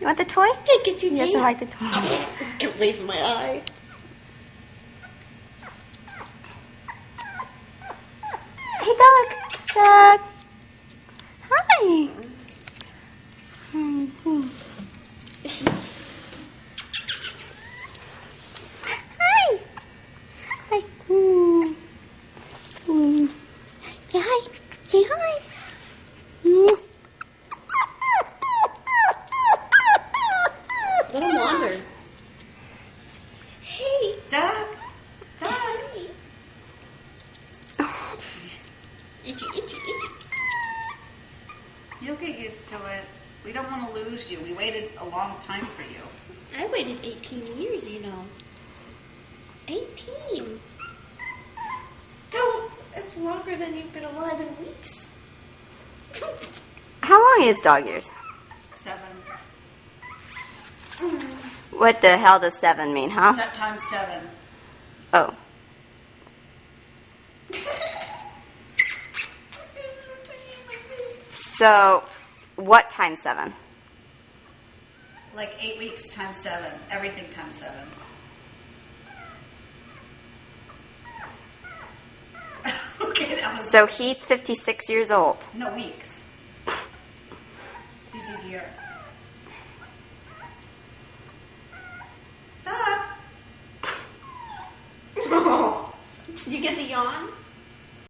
You want the toy? Hey, get your He doesn't tail. like the toy. Get away from my eye. Hey, Doug. Doug. Hi. Hi. Hi. Say hi. Say hi. Let him wander. Hey, Doug. Hi. Itchy, itchy, itchy. You'll get used to it. We don't want to lose you. We waited a long time for you. I waited 18 years, you know. 18. Don't. It's longer than you've been alive in weeks. How long is dog years? 7. What the hell does 7 mean, huh? Set times 7. Oh. So, what times 7? Like 8 weeks times 7. Everything times 7. Okay, that was... So he's 56 years old. No, weeks. He's a year. Stop. Oh. Did you get the yawn?